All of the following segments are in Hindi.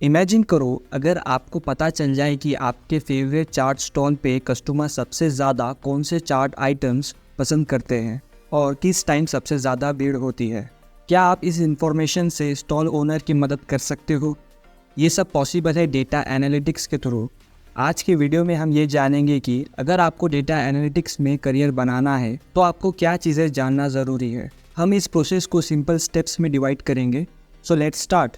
इमेजिन करो अगर आपको पता चल जाए कि आपके फेवरेट चाट स्टॉल पे कस्टमर सबसे ज़्यादा कौन से चाट आइटम्स पसंद करते हैं और किस टाइम सबसे ज़्यादा भीड़ होती है। क्या आप इस इंफॉर्मेशन से स्टॉल ओनर की मदद कर सकते हो? ये सब पॉसिबल है डेटा एनालिटिक्स के थ्रू। आज की वीडियो में हम ये जानेंगे कि अगर आपको डेटा एनालिटिक्स में करियर बनाना है तो आपको क्या चीज़ें जानना ज़रूरी है। हम इस प्रोसेस को सिंपल स्टेप्स में डिवाइड करेंगे। So let's start.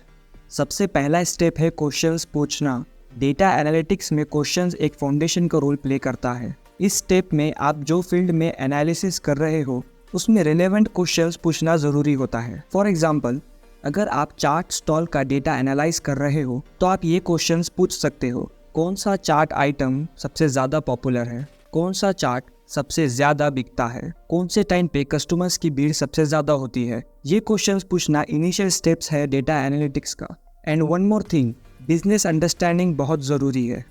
सबसे पहला स्टेप है क्वेश्चंस पूछना। डेटा एनालिटिक्स में क्वेश्चंस एक फाउंडेशन का रोल प्ले करता है। इस स्टेप में आप जो फील्ड में एनालिसिस कर रहे हो उसमें रिलेवेंट क्वेश्चंस पूछना ज़रूरी होता है। फॉर एग्जांपल, अगर आप चाट स्टॉल का डेटा एनालाइज कर रहे हो तो आप ये क्वेश्चंस पूछ सकते हो। कौन सा चाट आइटम सबसे ज़्यादा पॉपुलर है? कौन सा चाट सबसे ज़्यादा बिकता है? कौन से टाइम पे कस्टमर्स की भीड़ सबसे ज़्यादा होती है? ये क्वेश्चंस पूछना इनिशियल स्टेप्स है डेटा एनालिटिक्स का। And one more thing, business understanding बहुत ज़रूरी है।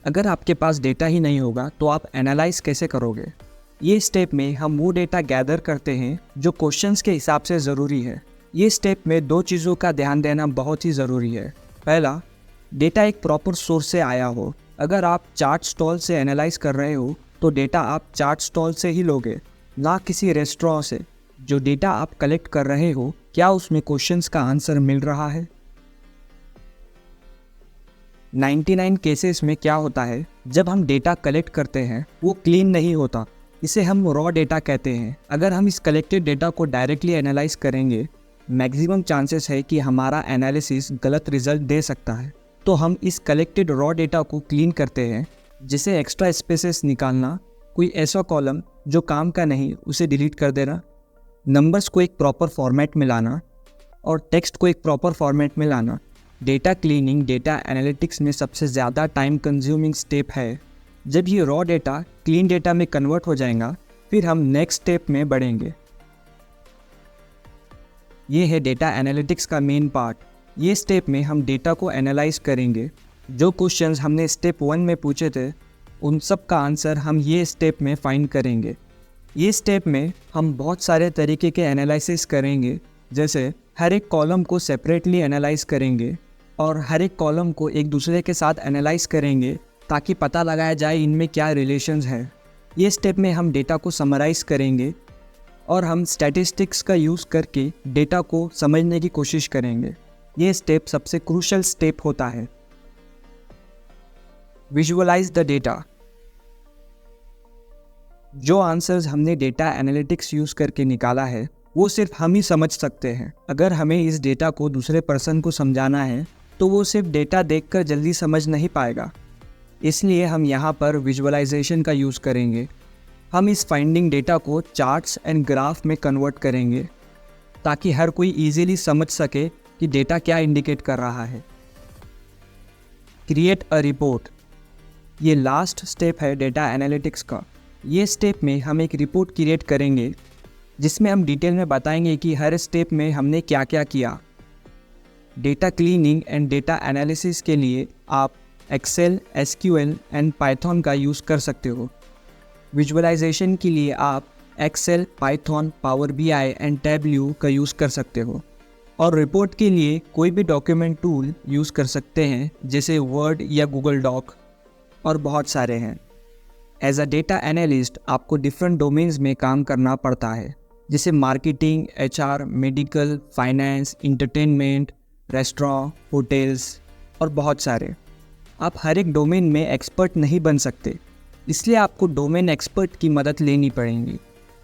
अगर आपके पास डेटा ही नहीं होगा तो आप एनालाइज कैसे करोगे? ये स्टेप में हम वो डेटा गैदर करते हैं जो क्वेश्चंस के हिसाब से ज़रूरी है। ये स्टेप में दो चीज़ों का ध्यान देना बहुत ही ज़रूरी है। पहला, डेटा एक प्रॉपर सोर्स से आया हो। अगर आप चाट स्टॉल से एनालाइज कर रहे हो तो डेटा आप चाट स्टॉल से ही लोगे, ना किसी रेस्टोरेंट से। जो डेटा आप कलेक्ट कर रहे हो, क्या उसमें क्वेश्चंस का आंसर मिल रहा है? 99 केसेस में क्या होता है, जब हम डेटा कलेक्ट करते हैं वो क्लीन नहीं होता। इसे हम रॉ डेटा कहते हैं। अगर हम इस कलेक्टेड डेटा को डायरेक्टली एनालाइज करेंगे, मैक्सिमम चांसेस है कि हमारा एनालिसिस गलत रिजल्ट दे सकता है। तो हम इस कलेक्टेड रॉ डेटा को क्लीन करते हैं, जिसे एक्स्ट्रा स्पेसेस निकालना, कोई ऐसा कॉलम जो काम का नहीं उसे डिलीट कर देना, नंबर्स को एक प्रॉपर फॉर्मेट में लाना और टेक्स्ट को एक प्रॉपर फॉर्मेट में लाना। डेटा क्लीनिंग डेटा एनालिटिक्स में सबसे ज़्यादा टाइम कंज्यूमिंग स्टेप है। जब ये रॉ डेटा क्लीन डेटा में कन्वर्ट हो जाएगा, फिर हम नेक्स्ट स्टेप में बढ़ेंगे। ये है डेटा एनालिटिक्स का मेन पार्ट। ये स्टेप में हम डेटा को एनालाइज करेंगे। जो क्वेश्चंस हमने स्टेप 1 में पूछे थे उन सब का आंसर हम ये स्टेप में फाइंड करेंगे। ये स्टेप में हम बहुत सारे तरीके के एनालिसिस करेंगे, जैसे हर एक कॉलम को सेपरेटली एनालाइज करेंगे और हर एक कॉलम को एक दूसरे के साथ एनालाइज करेंगे ताकि पता लगाया जाए इनमें क्या रिलेशंस है। ये स्टेप में हम डेटा को समराइज़ करेंगे और हम स्टैटिस्टिक्स का यूज़ करके डेटा को समझने की कोशिश करेंगे। ये स्टेप सबसे क्रूशियल स्टेप होता है। Visualize the data. जो आंसर्स हमने डेटा एनालिटिक्स यूज़ करके निकाला है वो सिर्फ हम ही समझ सकते हैं। अगर हमें इस डेटा को दूसरे पर्सन को समझाना है तो वो सिर्फ डेटा देखकर जल्दी समझ नहीं पाएगा। इसलिए हम यहाँ पर विजुअलाइजेशन का यूज़ करेंगे। हम इस फाइंडिंग डेटा को चार्ट्स एंड ग्राफ में कन्वर्ट करेंगे ताकि हर कोई इजीली समझ सके कि डेटा क्या इंडिकेट कर रहा है। Create a report. ये लास्ट स्टेप है डेटा एनालिटिक्स का। ये स्टेप में हम एक रिपोर्ट क्रिएट करेंगे जिसमें हम डिटेल में बताएंगे कि हर स्टेप में हमने क्या क्या किया। Data cleaning and data analysis के लिए आप एक्सेल, एसक्यूएल एंड पाइथन का यूज़ कर सकते हो। विजुअलाइजेशन के लिए आप Excel, Python, Power BI and Tableau का यूज़ कर सकते हो। और रिपोर्ट के लिए कोई भी डॉक्यूमेंट टूल यूज़ कर सकते हैं, जैसे वर्ड या गूगल डॉक, और बहुत सारे हैं। एज अ डेटा एनालिस्ट आपको डिफरेंट डोमेन्स में काम करना पड़ता है, जैसे marketing, HR, medical, finance, entertainment, restaurant, hotels और बहुत सारे। आप हर एक डोमेन में एक्सपर्ट नहीं बन सकते, इसलिए आपको डोमेन एक्सपर्ट की मदद लेनी पड़ेगी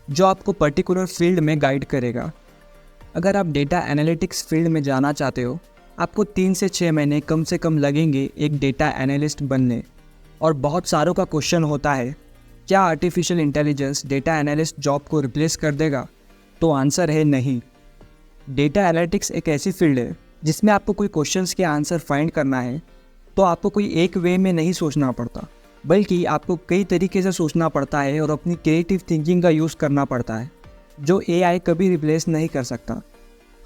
जो आपको पर्टिकुलर फील्ड में गाइड करेगा। अगर आप डेटा एनालिटिक्स फील्ड में जाना चाहते हो, आपको 3 से 6 महीने कम से कम लगेंगे एक डेटा एनालिस्ट बनने। और बहुत सारों का क्वेश्चन होता है, क्या artificial intelligence data analyst job को रिप्लेस कर देगा? तो आंसर है नहीं। डेटा एनालिटिक्स एक ऐसी फील्ड है जिसमें आपको कोई क्वेश्चंस के आंसर फाइंड करना है तो आपको कोई एक वे में नहीं सोचना पड़ता, बल्कि आपको कई तरीके से सोचना पड़ता है और अपनी क्रिएटिव थिंकिंग का यूज़ करना पड़ता है, जो एआई कभी रिप्लेस नहीं कर सकता।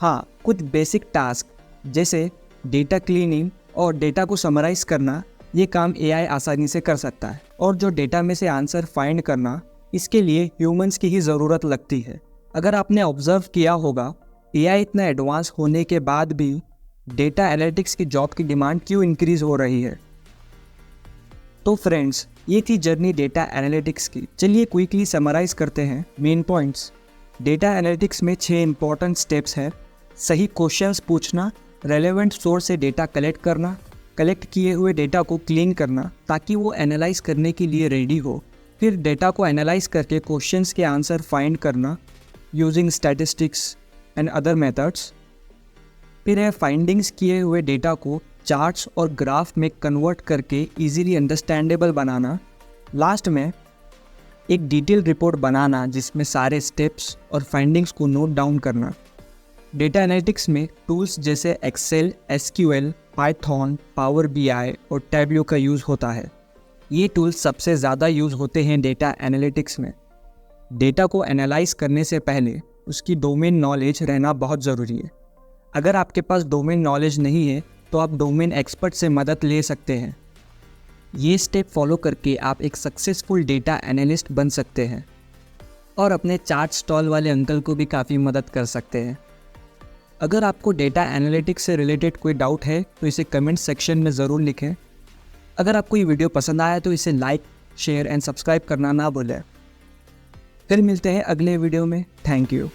हाँ, कुछ बेसिक टास्क जैसे डेटा क्लीनिंग और डेटा को समराइज़ करना, ये काम एआई आसानी से कर सकता है। और जो डेटा में से आंसर फाइंड करना, इसके लिए ह्यूमंस की ही ज़रूरत लगती है। अगर आपने ऑब्जर्व किया होगा, एआई इतना एडवांस होने के बाद भी डेटा एनालिटिक्स की जॉब की डिमांड क्यों इंक्रीज़ हो रही है। तो फ्रेंड्स, ये थी जर्नी डेटा एनालिटिक्स की। चलिए क्विकली समराइज करते हैं मेन पॉइंट्स। डेटा एनालिटिक्स में 6 इंपॉर्टेंट स्टेप्स हैं। सही क्वेश्चंस पूछना, रेलेवेंट सोर्स से डेटा कलेक्ट करना, कलेक्ट किए हुए डेटा को क्लीन करना ताकि वो एनालाइज करने के लिए रेडी हो, फिर डेटा को एनालाइज करके क्वेश्चंस के आंसर फाइंड करना using statistics and other methods, फिर है फाइंडिंग्स किए हुए डेटा को चार्ट्स और ग्राफ में कन्वर्ट करके इजीली अंडरस्टैंडेबल बनाना, लास्ट में एक डिटेल रिपोर्ट बनाना जिसमें सारे स्टेप्स और फाइंडिंग्स को नोट डाउन करना। डेटा एनालिटिक्स में टूल्स जैसे Excel, SQL, Python, Power BI और टैब्ल्यू का यूज़ होता है। ये टूल्स सबसे ज़्यादा यूज़ होते हैं डेटा एनालिटिक्स में। डेटा को एनालाइज करने से पहले उसकी डोमेन नॉलेज रहना बहुत ज़रूरी है। अगर आपके पास डोमेन नॉलेज नहीं है तो आप डोमेन एक्सपर्ट से मदद ले सकते हैं। ये स्टेप फॉलो करके आप एक सक्सेसफुल डेटा एनालिस्ट बन सकते हैं और अपने चार्ट स्टॉल वाले अंकल को भी काफ़ी मदद कर सकते हैं। अगर आपको डेटा एनालिटिक्स से रिलेटेड कोई डाउट है तो इसे कमेंट सेक्शन में ज़रूर लिखें। अगर आपको ये वीडियो पसंद आया तो इसे लाइक, शेयर एंड सब्सक्राइब करना ना भूलें। फिर मिलते हैं अगले वीडियो में। Thank you.